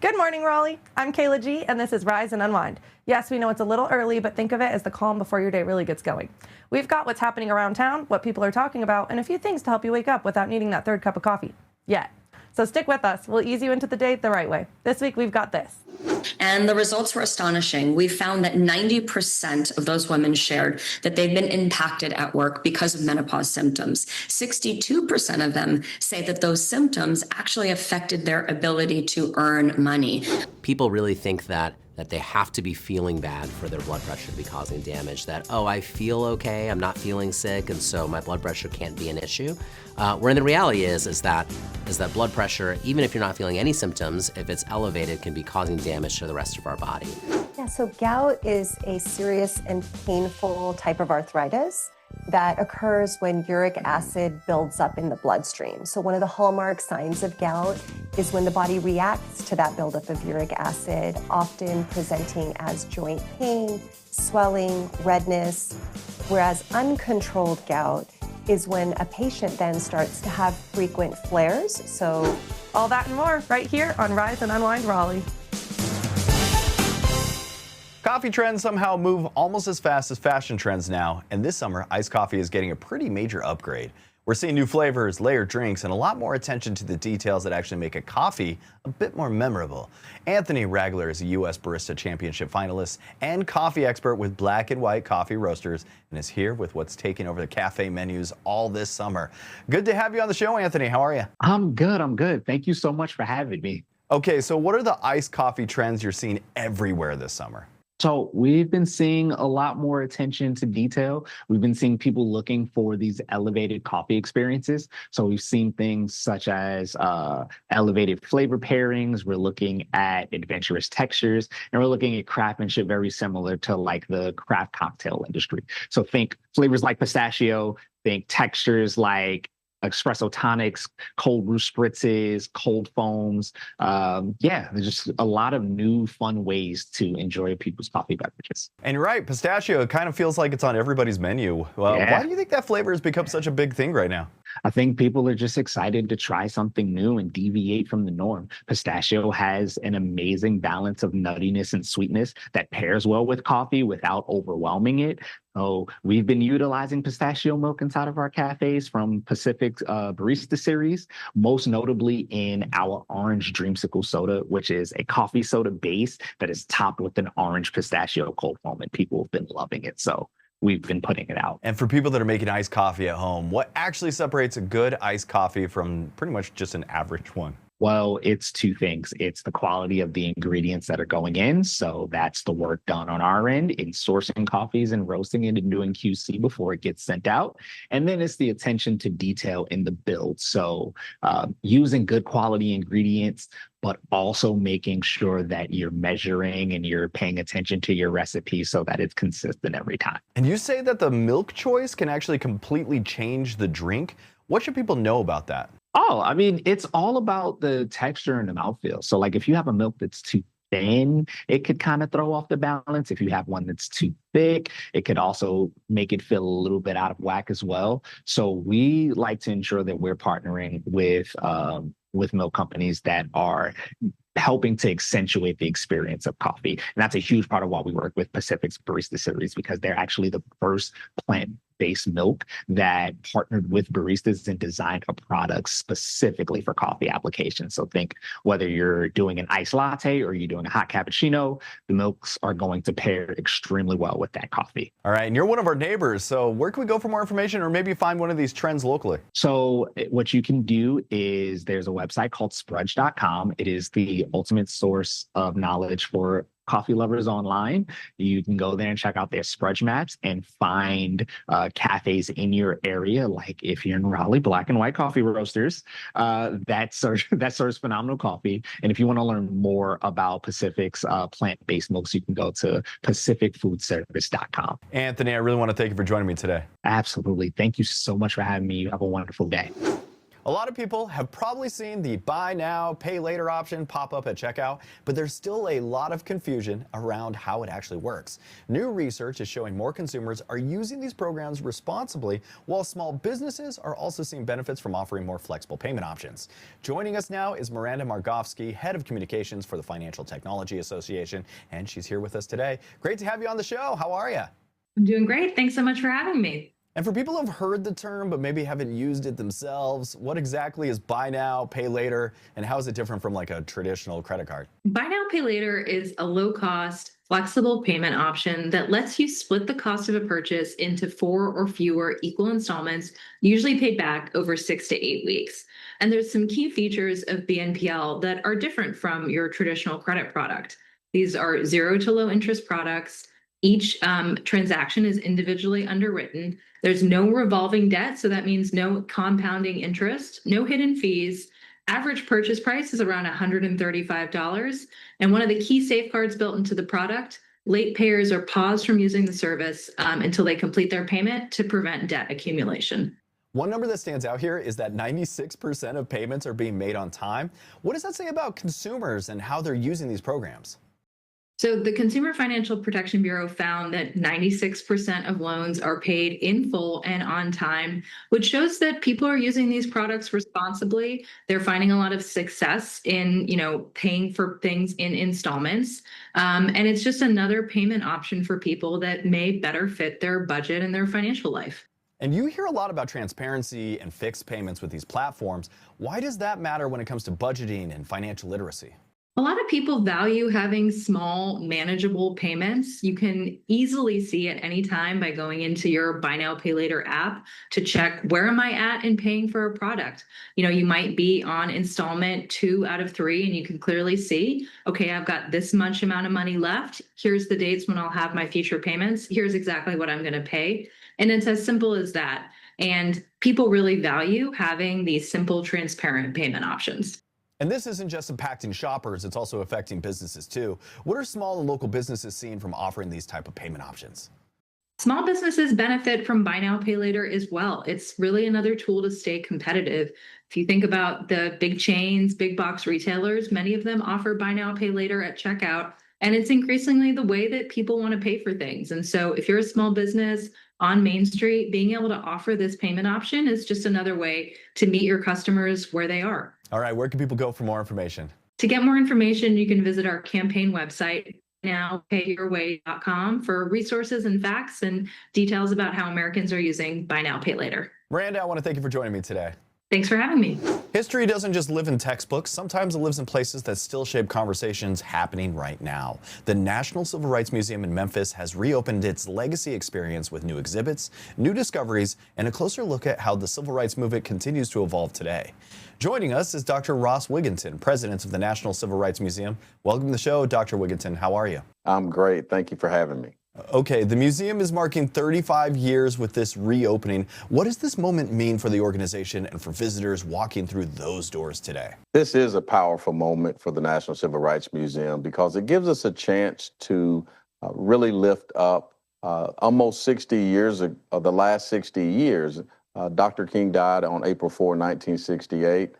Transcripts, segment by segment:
Good morning, Raleigh. I'm Kayla G, and this is Rise and Unwind. Yes, we know it's a little early, but think of it as the calm before your day really gets going. We've got what's happening around town, what people are talking about, and a few things to help you wake up without needing that third cup of coffee yet. So stick with us. We'll ease you into the day the right way. This week, we've got this. And the results were astonishing. We found that 90% of those women shared that they've been impacted at work because of menopause symptoms. 62% of them say that those symptoms actually affected their ability to earn money. People really think that they have to be feeling bad for their blood pressure to be causing damage, that, oh, I feel okay, I'm not feeling sick, and so my blood pressure can't be an issue. Where the reality is that blood pressure, even if you're not feeling any symptoms, if it's elevated, can be causing damage to the rest of our body. Yeah, so gout is a serious and painful type of arthritis that occurs when uric acid builds up in the bloodstream. So one of the hallmark signs of gout is when the body reacts to that buildup of uric acid, often presenting as joint pain, swelling, redness, whereas uncontrolled gout is when a patient then starts to have frequent flares. So all that and more right here on Rise and Unwind Raleigh. Coffee trends somehow move almost as fast as fashion trends now, and this summer, iced coffee is getting a pretty major upgrade. We're seeing new flavors, layered drinks, and a lot more attention to the details that actually make a coffee a bit more memorable. Anthony Ragler is a U.S. Barista Championship finalist and coffee expert with Black and White Coffee Roasters, and is here with what's taking over the cafe menus all this summer. Good to have you on the show, Anthony. How are you? I'm good. Thank you so much for having me. Okay, so what are the iced coffee trends you're seeing everywhere this summer? So we've been seeing a lot more attention to detail. We've been seeing people looking for these elevated coffee experiences. So we've seen things such as elevated flavor pairings. We're looking at adventurous textures, and we're looking at craftsmanship very similar to like the craft cocktail industry. So think flavors like pistachio, think textures like espresso tonics, cold brew spritzes, cold foams. There's just a lot of new fun ways to enjoy people's coffee beverages. And you're right, pistachio kind of feels like it's on everybody's menu. Why do you think that flavor has become such a big thing right now? I think people are just excited to try something new and deviate from the norm. Pistachio has an amazing balance of nuttiness and sweetness that pairs well with coffee without overwhelming it. So we've been utilizing pistachio milk inside of our cafes from Pacific's Barista series, most notably in our orange dreamsicle soda, which is a coffee soda base that is topped with an orange pistachio cold foam, and people have been loving it. So we've been putting it out. And for people that are making iced coffee at home, what actually separates a good iced coffee from pretty much just an average one? Well, it's two things. It's the quality of the ingredients that are going in. So that's the work done on our end in sourcing coffees and roasting it and doing QC before it gets sent out. And then it's the attention to detail in the build. So using good quality ingredients, but also making sure that you're measuring and you're paying attention to your recipe so that it's consistent every time. And you say that the milk choice can actually completely change the drink. What should people know about that? Oh, I mean, it's all about the texture and the mouthfeel. So like if you have a milk that's too thin, it could kind of throw off the balance. If you have one that's too thick, it could also make it feel a little bit out of whack as well. So we like to ensure that we're partnering with milk companies that are helping to accentuate the experience of coffee. And that's a huge part of why we work with Pacific's Barista series, because they're actually the first plant-based milk that partnered with baristas and designed a product specifically for coffee applications. So think whether you're doing an iced latte or you're doing a hot cappuccino, the milks are going to pair extremely well with that coffee. All right, and you're one of our neighbors, so where can we go for more information or maybe find one of these trends locally? So what you can do is there's a website called sprudge.com. It is the ultimate source of knowledge for coffee lovers online. You can go there and check out their Sprudge maps and find cafes in your area. Like if you're in Raleigh, Black and White Coffee Roasters, that serves phenomenal coffee. And if you want to learn more about Pacific's plant-based milks, you can go to pacificfoodservice.com. Anthony, I really want to thank you for joining me today. Absolutely. Thank you so much for having me. You have a wonderful day. A lot of people have probably seen the buy now, pay later option pop up at checkout, but there's still a lot of confusion around how it actually works. New research is showing more consumers are using these programs responsibly, while small businesses are also seeing benefits from offering more flexible payment options. Joining us now is Miranda Margowsky, Head of Communications for the Financial Technology Association, and she's here with us today. Great to have you on the show. How are you? I'm doing great. Thanks so much for having me. And for people who have heard the term but maybe haven't used it themselves, what exactly is buy now, pay later, and how is it different from like a traditional credit card? Buy now, pay later is a low-cost, flexible payment option that lets you split the cost of a purchase into 4 or fewer equal installments, usually paid back over 6 to 8 weeks. And there's some key features of BNPL that are different from your traditional credit product. These are zero to low interest products. Each transaction is individually underwritten. There's no revolving debt, so that means no compounding interest, no hidden fees. Average purchase price is around $135. And one of the key safeguards built into the product, late payers are paused from using the service until they complete their payment to prevent debt accumulation. One number that stands out here is that 96% of payments are being made on time. What does that say about consumers and how they're using these programs? So the Consumer Financial Protection Bureau found that 96% of loans are paid in full and on time, which shows that people are using these products responsibly. They're finding a lot of success in, paying for things in installments. And it's just another payment option for people that may better fit their budget and their financial life. And you hear a lot about transparency and fixed payments with these platforms. Why does that matter when it comes to budgeting and financial literacy? A lot of people value having small, manageable payments. You can easily see at any time by going into your Buy Now, Pay Later app to check where am I at in paying for a product. You might be on installment 2 out of 3, and you can clearly see, okay, I've got this much amount of money left. Here's the dates when I'll have my future payments. Here's exactly what I'm going to pay. And it's as simple as that. And people really value having these simple, transparent payment options. And this isn't just impacting shoppers, it's also affecting businesses too. What are small and local businesses seeing from offering these type of payment options? Small businesses benefit from Buy Now, Pay Later as well. It's really another tool to stay competitive. If you think about the big chains, big box retailers, many of them offer Buy Now, Pay Later at checkout. And it's increasingly the way that people want to pay for things. And so if you're a small business on Main Street, being able to offer this payment option is just another way to meet your customers where they are. All right, where can people go for more information? To get more information, you can visit our campaign website, nowpayyourway.com, for resources and facts and details about how Americans are using Buy Now, Pay Later. Miranda, I want to thank you for joining me today. Thanks for having me. History doesn't just live in textbooks. Sometimes it lives in places that still shape conversations happening right now. The National Civil Rights Museum in Memphis has reopened its legacy experience with new exhibits, new discoveries, and a closer look at how the civil rights movement continues to evolve today. Joining us is Dr. Russ Wigginton, president of the National Civil Rights Museum. Welcome to the show, Dr. Wigginton. How are you? I'm great. Thank you for having me. Okay, the museum is marking 35 years with this reopening. What does this moment mean for the organization and for visitors walking through those doors today? This is a powerful moment for the National Civil Rights Museum because it gives us a chance to really lift up almost 60 years of the last 60 years. Dr. King died on April 4, 1968,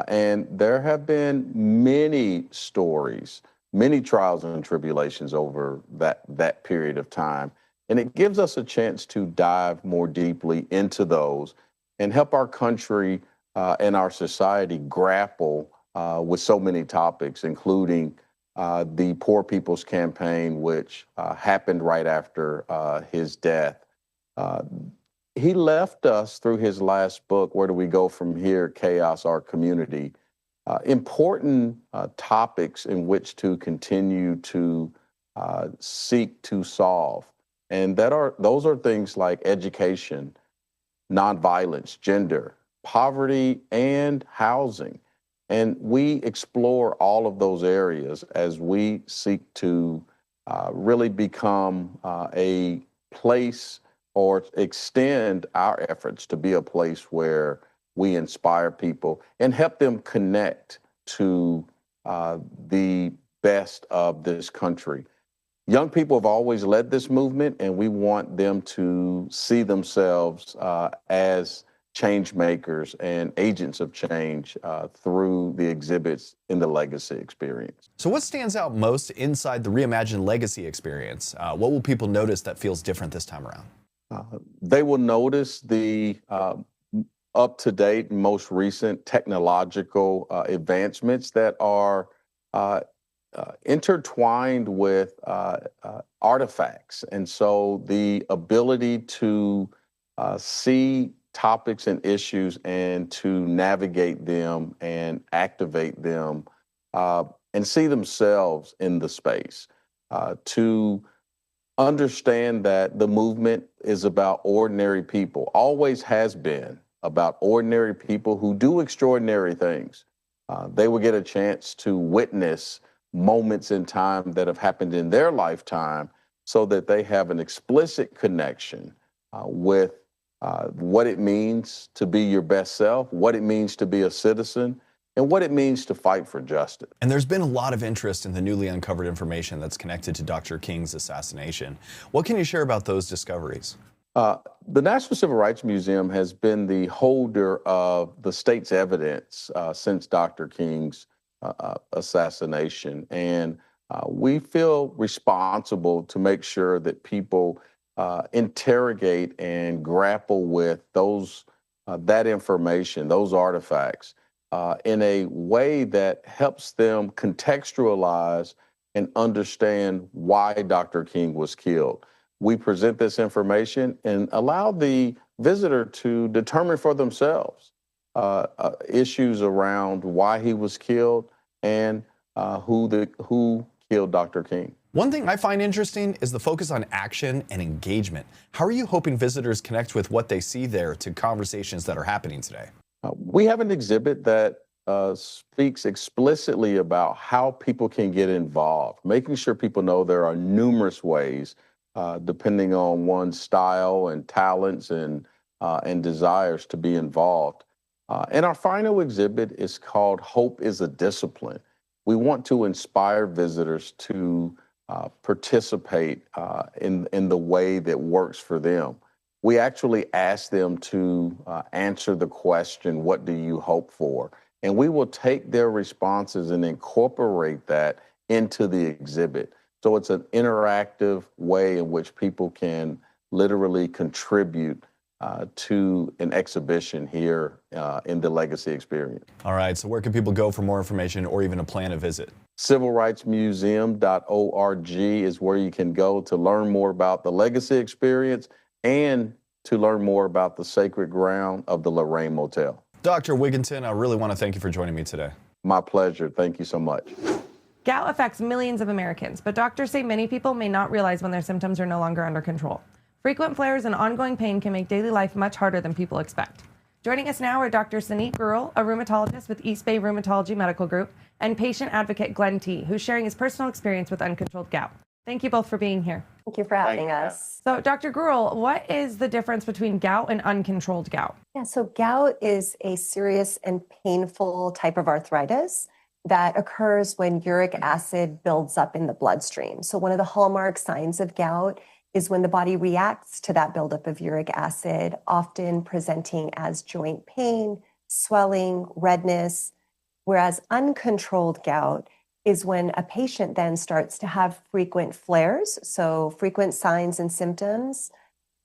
and there have been many stories, many trials and tribulations over that period of time. And it gives us a chance to dive more deeply into those and help our country and our society grapple with so many topics, including the Poor People's Campaign, which happened right after his death. He left us through his last book, Where Do We Go From Here? Chaos, Our Community. Important topics in which to continue to seek to solve. And those are things like education, nonviolence, gender, poverty, and housing. And we explore all of those areas as we seek to really become a place or extend our efforts to be a place where we inspire people and help them connect to the best of this country. Young people have always led this movement, and we want them to see themselves as change makers and agents of change through the exhibits in the Legacy experience. So what stands out most inside the reimagined Legacy experience? What will people notice that feels different this time around? They will notice the up-to-date, most recent technological advancements that are intertwined with artifacts. And so the ability to see topics and issues and to navigate them and activate them and see themselves in the space, to understand that the movement is about ordinary people, always has been about ordinary people who do extraordinary things. They will get a chance to witness moments in time that have happened in their lifetime so that they have an explicit connection with what it means to be your best self, what it means to be a citizen, and what it means to fight for justice. And there's been a lot of interest in the newly uncovered information that's connected to Dr. King's assassination. What can you share about those discoveries? The National Civil Rights Museum has been the holder of the state's evidence since Dr. King's assassination. And we feel responsible to make sure that people interrogate and grapple with that information, those artifacts, in a way that helps them contextualize and understand why Dr. King was killed. We present this information and allow the visitor to determine for themselves issues around why he was killed and who killed Dr. King. One thing I find interesting is the focus on action and engagement. How are you hoping visitors connect with what they see there to conversations that are happening today? We have an exhibit that speaks explicitly about how people can get involved, making sure people know there are numerous ways, depending on one's style and talents and desires, to be involved. And our final exhibit is called Hope is a Discipline. We want to inspire visitors to participate in the way that works for them. We actually ask them to answer the question, what do you hope for? And we will take their responses and incorporate that into the exhibit. So it's an interactive way in which people can literally contribute to an exhibition here in the Legacy experience. All right, so where can people go for more information or even to plan a visit? civilrightsmuseum.org is where you can go to learn more about the Legacy experience and to learn more about the sacred ground of the Lorraine Motel. Dr. Wigginton, I really want to thank you for joining me today. My pleasure. Thank you so much. Gout affects millions of Americans, but doctors say many people may not realize when their symptoms are no longer under control. Frequent flares and ongoing pain can make daily life much harder than people expect. Joining us now are Dr. Suneet Grewal, a rheumatologist with East Bay Rheumatology Medical Group, and patient advocate Glenn T., who's sharing his personal experience with uncontrolled gout. Thank you both for being here. Thank you for having us. So, Dr. Grewal, what is the difference between gout and uncontrolled gout? Yeah, so gout is a serious and painful type of arthritis that occurs when uric acid builds up in the bloodstream. So one of the hallmark signs of gout is when the body reacts to that buildup of uric acid, often presenting as joint pain, swelling, redness, whereas uncontrolled gout is when a patient then starts to have frequent flares, so frequent signs and symptoms,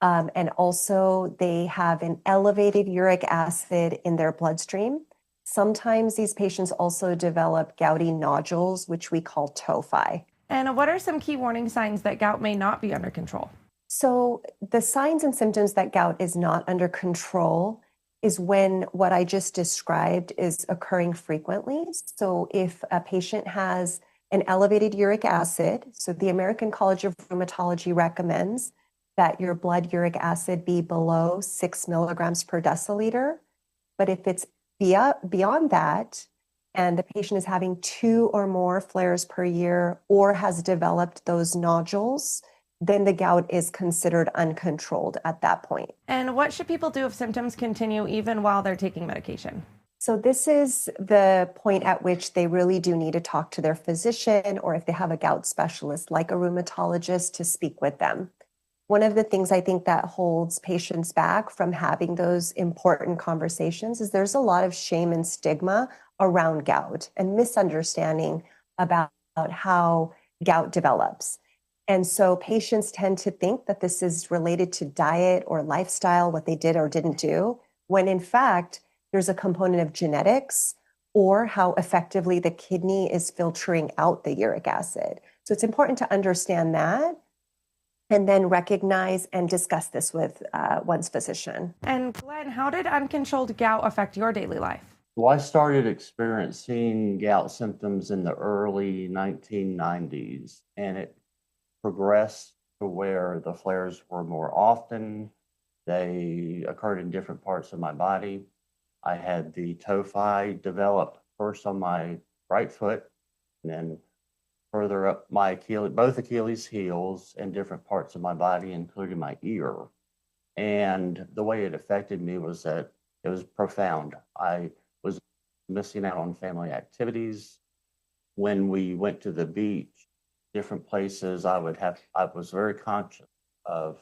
and also they have an elevated uric acid in their bloodstream. Sometimes these patients also develop gouty nodules, which we call tophi. And what are some key warning signs that gout may not be under control? So the signs and symptoms that gout is not under control is when what I just described is occurring frequently. So if a patient has an elevated uric acid, so the American College of Rheumatology recommends that your blood uric acid be below 6 milligrams per deciliter. But if it's beyond that, and the patient is having 2 or more flares per year or has developed those nodules, then the gout is considered uncontrolled at that point. And what should people do if symptoms continue even while they're taking medication? So this is the point at which they really do need to talk to their physician, or if they have a gout specialist like a rheumatologist, to speak with them. One of the things I think that holds patients back from having those important conversations is there's a lot of shame and stigma around gout and misunderstanding about how gout develops. And so patients tend to think that this is related to diet or lifestyle, what they did or didn't do, when in fact, there's a component of genetics or how effectively the kidney is filtering out the uric acid. So it's important to understand that and then recognize and discuss this with one's physician. And Glenn, how did uncontrolled gout affect your daily life? Well, I started experiencing gout symptoms in the early 1990s, and it progressed to where the flares were more often. They occurred in different parts of my body. I had the tophi develop first on my right foot, and then further up my Achilles, both Achilles heels and different parts of my body, including my ear. And the way it affected me was that it was profound. I was missing out on family activities. When we went to the beach, different places, I was very conscious of,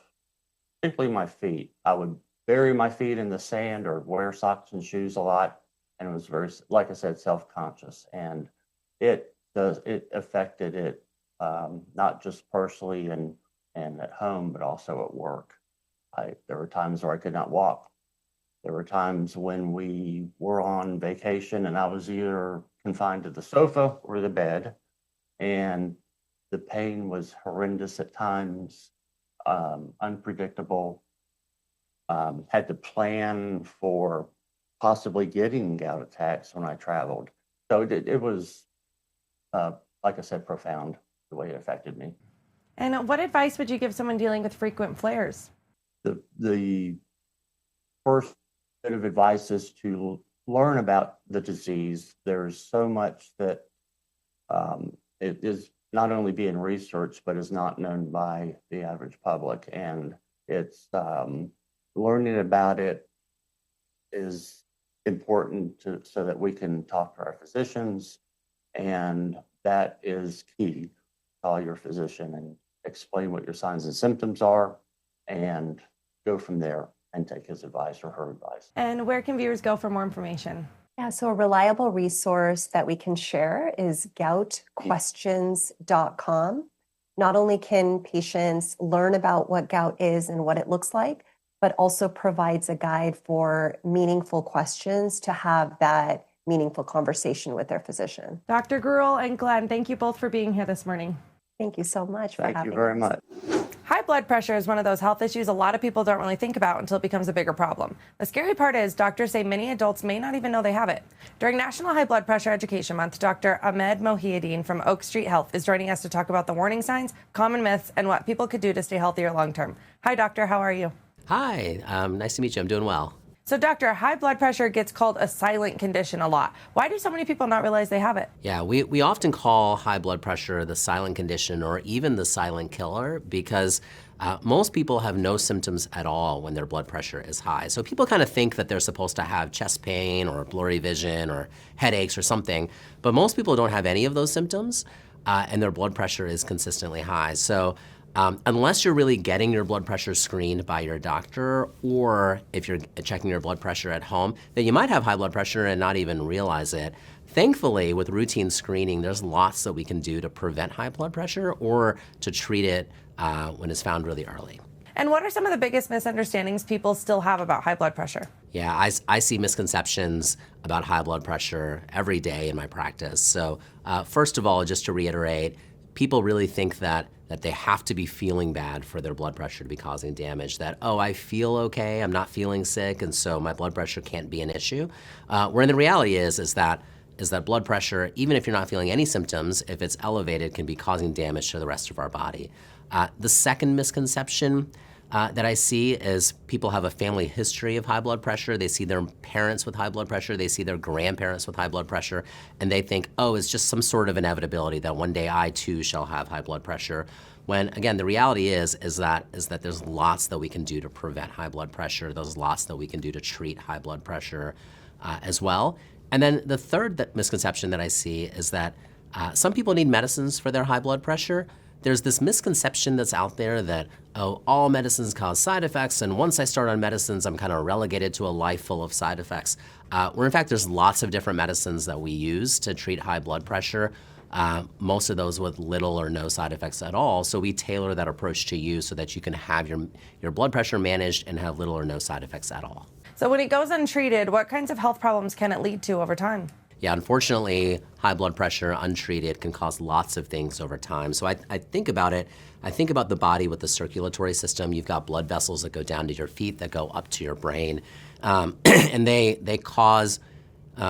particularly my feet. I would bury my feet in the sand or wear socks and shoes a lot. And it was very, like I said, self-conscious. And it affected it, not just personally and at home, but also at work. There were times where I could not walk. There were times when we were on vacation and I was either confined to the sofa or the bed, and the pain was horrendous at times, unpredictable. Had to plan for possibly getting gout attacks when I traveled. So it was, like I said, profound the way it affected me. And what advice would you give someone dealing with frequent flares? The first bit of advice is to learn about the disease. There's so much that it is not only being researched, but is not known by the average public. And it's learning about it is important so that we can talk to our physicians. And that is key. Call your physician and explain what your signs and symptoms are and go from there and take his advice or her advice. And where can viewers go for more information? Yeah, so a reliable resource that we can share is goutquestions.com. Not only can patients learn about what gout is and what it looks like, but also provides a guide for meaningful questions to have that meaningful conversation with their physician. Dr. Grewal and Glenn, thank you both for being here this morning. Thank you so much for having us. Thank you very much. High blood pressure is one of those health issues a lot of people don't really think about until it becomes a bigger problem. The scary part is doctors say many adults may not even know they have it. During National High Blood Pressure Education Month, Dr. Ahmed Mohiuddin from Oak Street Health is joining us to talk about the warning signs, common myths, and what people could do to stay healthier long term. Hi, doctor. How are you? Hi, nice to meet you. I'm doing well. So, doctor, high blood pressure gets called a silent condition a lot. Why do so many people not realize they have it? Yeah, we often call high blood pressure the silent condition or even the silent killer because most people have no symptoms at all when their blood pressure is high. So people kind of think that they're supposed to have chest pain or blurry vision or headaches or something, but most people don't have any of those symptoms and their blood pressure is consistently high. So unless you're really getting your blood pressure screened by your doctor, or if you're checking your blood pressure at home, then you might have high blood pressure and not even realize it. Thankfully, with routine screening, there's lots that we can do to prevent high blood pressure or to treat it when it's found really early. And what are some of the biggest misunderstandings people still have about high blood pressure? Yeah, I see misconceptions about high blood pressure every day in my practice. So first of all, just to reiterate, people really think that they have to be feeling bad for their blood pressure to be causing damage, that, oh, I feel okay, I'm not feeling sick, and so my blood pressure can't be an issue. Where the reality is that blood pressure, even if you're not feeling any symptoms, if it's elevated, can be causing damage to the rest of our body. The second misconception that I see is people have a family history of high blood pressure. They see their parents with high blood pressure. They see their grandparents with high blood pressure, and they think, oh, it's just some sort of inevitability that one day I too shall have high blood pressure. When again, the reality is that there's lots that we can do to prevent high blood pressure. There's lots that we can do to treat high blood pressure as well. And then the third misconception that I see is that some people need medicines for their high blood pressure. there's this misconception that's out there that, oh, all medicines cause side effects, and once I start on medicines, I'm kind of relegated to a life full of side effects. Where in fact, there's lots of different medicines that we use to treat high blood pressure, most of those with little or no side effects at all. So we tailor that approach to you so that you can have your blood pressure managed and have little or no side effects at all. So when it goes untreated, what kinds of health problems can it lead to over time? Yeah, unfortunately, high blood pressure untreated can cause lots of things over time. So I think about it, I think about the body with the circulatory system. You've got blood vessels that go down to your feet, that go up to your brain, and they cause,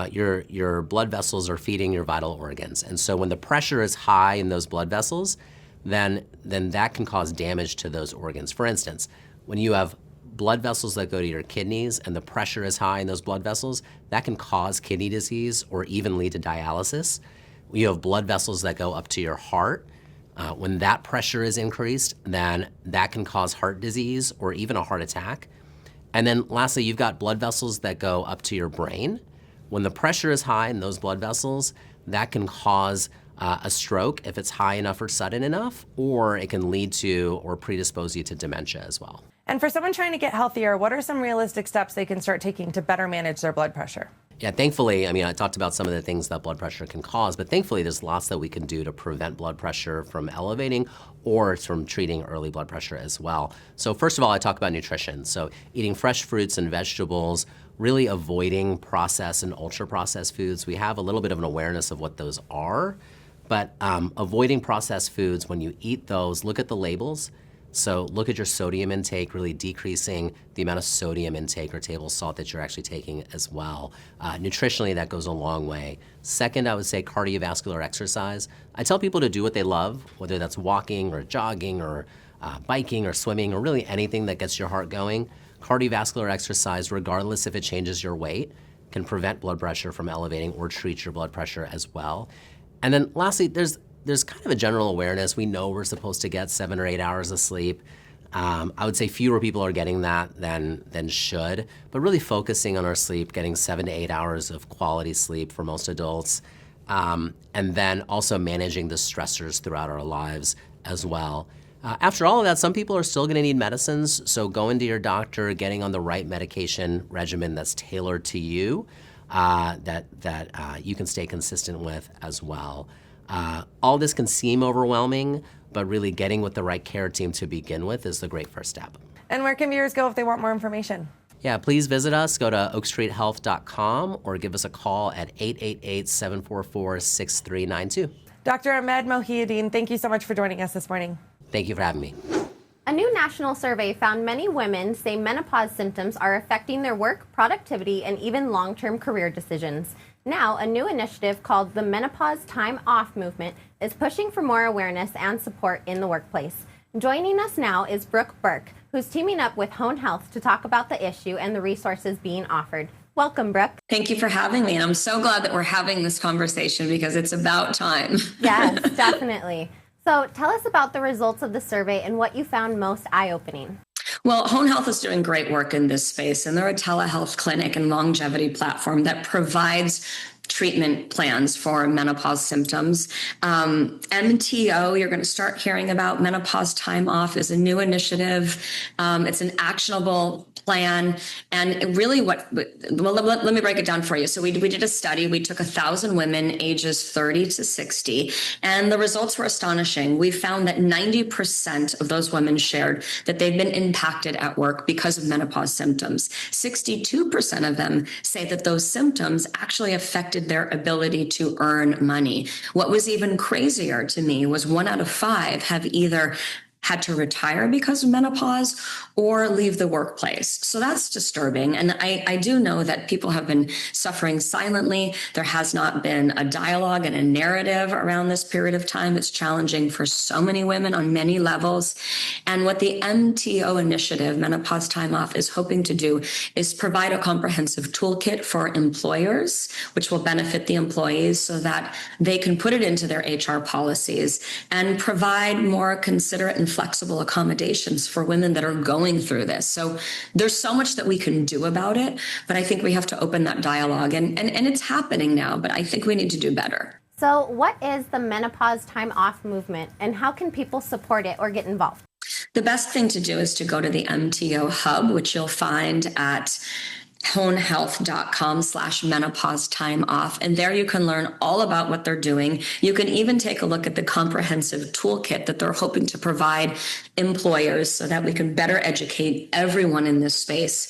your blood vessels are feeding your vital organs. And so when the pressure is high in those blood vessels, then that can cause damage to those organs. For instance, when you have blood vessels that go to your kidneys and the pressure is high in those blood vessels, that can cause kidney disease or even lead to dialysis. You have blood vessels that go up to your heart. When that pressure is increased, then that can cause heart disease or even a heart attack. And then lastly, you've got blood vessels that go up to your brain. When the pressure is high in those blood vessels, that can cause a stroke if it's high enough or sudden enough, or it can lead to or predispose you to dementia as well. And for someone trying to get healthier, what are some realistic steps they can start taking to better manage their blood pressure? Yeah, thankfully, I talked about some of the things that blood pressure can cause, but thankfully there's lots that we can do to prevent blood pressure from elevating or from treating early blood pressure as well. So first of all, I talk about nutrition. So eating fresh fruits and vegetables, really avoiding processed and ultra-processed foods. We have a little bit of an awareness of what those are, but avoiding processed foods, when you eat those, look at the labels. So look at your sodium intake, really decreasing the amount of sodium intake or table salt that you're actually taking as well. Nutritionally, that goes a long way. Second, I would say cardiovascular exercise. I tell people to do what they love, whether that's walking or jogging or biking or swimming or really anything that gets your heart going. Cardiovascular exercise, regardless if it changes your weight, can prevent blood pressure from elevating or treat your blood pressure as well. And then lastly, there's kind of a general awareness. We know we're supposed to get 7 or 8 hours of sleep. I would say fewer people are getting that than should, but really focusing on our sleep, getting 7 to 8 hours of quality sleep for most adults, and then also managing the stressors throughout our lives as well. After all of that, some people are still gonna need medicines, so going to your doctor, getting on the right medication regimen that's tailored to you, that you can stay consistent with as well. All this can seem overwhelming, but really getting with the right care team to begin with is the great first step. And where can viewers go if they want more information? Yeah, please visit us. Go to oakstreethealth.com or give us a call at 888-744-6392. Dr. Ahmed Mohiuddin, thank you so much for joining us this morning. Thank you for having me. A new national survey found many women say menopause symptoms are affecting their work, productivity, and even long-term career decisions. Now, a new initiative called the Menopause Time Off Movement is pushing for more awareness and support in the workplace. Joining us now is Brooke Burke, who's teaming up with Hone Health to talk about the issue and the resources being offered. Welcome, Brooke. Thank you for having me. And I'm so glad that we're having this conversation because it's about time. Yes, definitely. So tell us about the results of the survey and what you found most eye-opening. Well, Hone Health is doing great work in this space, and they're a telehealth clinic and longevity platform that provides treatment plans for menopause symptoms. MTO, you're going to start hearing about Menopause Time Off, is a new initiative. It's an actionable plan. And really let me break it down for you. So we did a study. We took 1,000 women ages 30 to 60, and the results were astonishing. We found that 90% of those women shared that they've been impacted at work because of menopause symptoms. 62% of them say that those symptoms actually affected their ability to earn money. What was even crazier to me was 1 out of 5 have either had to retire because of menopause or leave the workplace. So that's disturbing. And I do know that people have been suffering silently. There has not been a dialogue and a narrative around this period of time. It's challenging for so many women on many levels. And what the MTO initiative, Menopause Time Off, is hoping to do is provide a comprehensive toolkit for employers, which will benefit the employees so that they can put it into their HR policies and provide more considerate and flexible accommodations for women that are going through this. So there's so much that we can do about it, but I think we have to open that dialogue, and it's happening now, but I think we need to do better. So, what is the Menopause Time Off movement, and how can people support it or get involved? The best thing to do is to go to the MTO Hub, which you'll find at honehealth.com/menopause time off. And there you can learn all about what they're doing. You can even take a look at the comprehensive toolkit that they're hoping to provide employers so that we can better educate everyone in this space.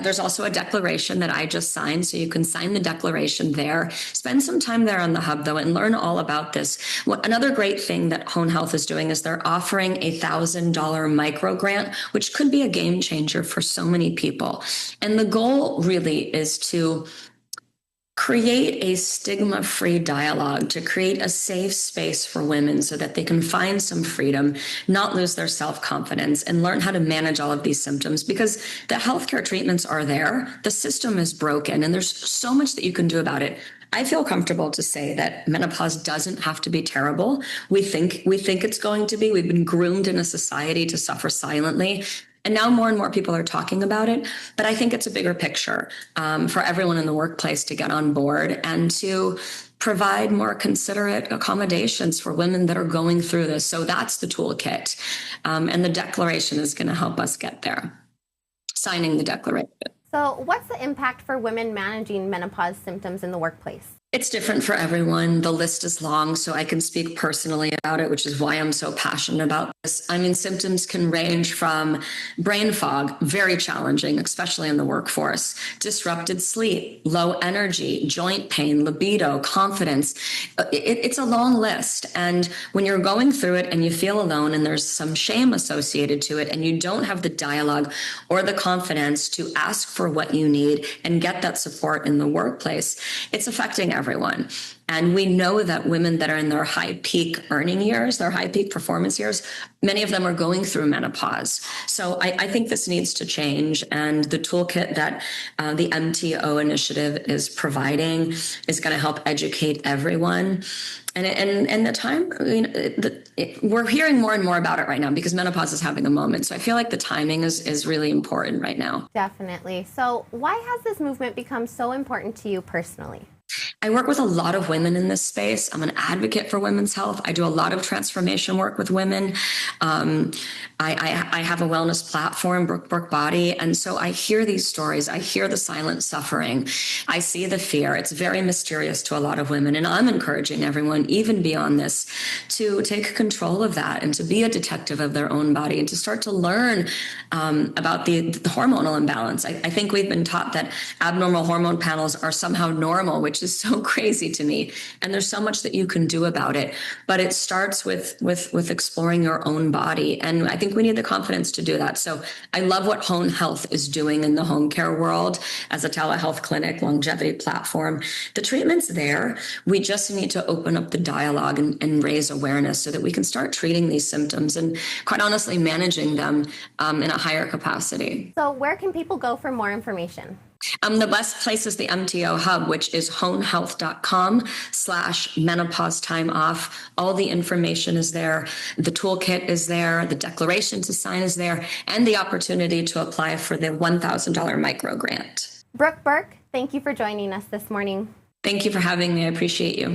There's also a declaration that I just signed, so you can sign the declaration there. Spend some time there on the hub, though, and learn all about this. Another great thing that Hone Health is doing is they're offering a $1,000 micro grant, which could be a game changer for so many people. And the goal really is to create a stigma-free dialogue, to create a safe space for women so that they can find some freedom, not lose their self-confidence, and learn how to manage all of these symptoms, because the healthcare treatments are there. The system is broken, and there's so much that you can do about it. I feel comfortable to say that menopause doesn't have to be terrible. We think it's going to be. We've been groomed in a society to suffer silently. And now more and more people are talking about it. But I think it's a bigger picture for everyone in the workplace to get on board and to provide more considerate accommodations for women that are going through this. So that's the toolkit. And the declaration is going to help us get there. Signing the declaration. So what's the impact for women managing menopause symptoms in the workplace? It's different for everyone. The list is long, so I can speak personally about it, which is why I'm so passionate about this. I mean, symptoms can range from brain fog, very challenging, especially in the workforce, disrupted sleep, low energy, joint pain, libido, confidence. It's a long list. And when you're going through it and you feel alone and there's some shame associated to it and you don't have the dialogue or the confidence to ask for what you need and get that support in the workplace, it's affecting everyone. And we know that women that are in their high peak earning years, their high peak performance years, many of them are going through menopause. So I think this needs to change. And the toolkit that the MTO initiative is providing is going to help educate everyone. And the time, we're hearing more and more about it right now because menopause is having a moment. So I feel like the timing is really important right now. Definitely. So why has this movement become so important to you personally? I work with a lot of women in this space. I'm an advocate for women's health. I do a lot of transformation work with women. I have a wellness platform, Brooke Burke Body. And so I hear these stories. I hear the silent suffering. I see the fear. It's very mysterious to a lot of women. And I'm encouraging everyone, even beyond this, to take control of that and to be a detective of their own body and to start to learn about the hormonal imbalance. I think we've been taught that abnormal hormone panels are somehow normal, which is so crazy to me. And there's so much that you can do about it. But it starts with exploring your own body. And I think we need the confidence to do that. So I love what Hone Health is doing in the home care world as a telehealth clinic, longevity platform. The treatment's there. We just need to open up the dialogue and raise awareness so that we can start treating these symptoms and, quite honestly, managing them in a higher capacity. So where can people go for more information? The best place is the MTO Hub, which is honehealth.com/menopause time off. All the information is there. The toolkit is there. The declaration to sign is there. And the opportunity to apply for the $1,000 micro grant. Brooke Burke, thank you for joining us this morning. Thank you for having me. I appreciate you.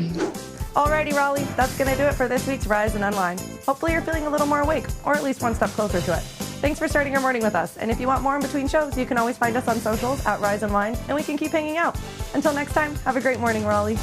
Alrighty, Raleigh, that's going to do it for this week's Rise and Unwind. Hopefully you're feeling a little more awake, or at least one step closer to it. Thanks for starting your morning with us. And if you want more in between shows, you can always find us on socials at Rise Unwind, and we can keep hanging out. Until next time, have a great morning, Raleigh.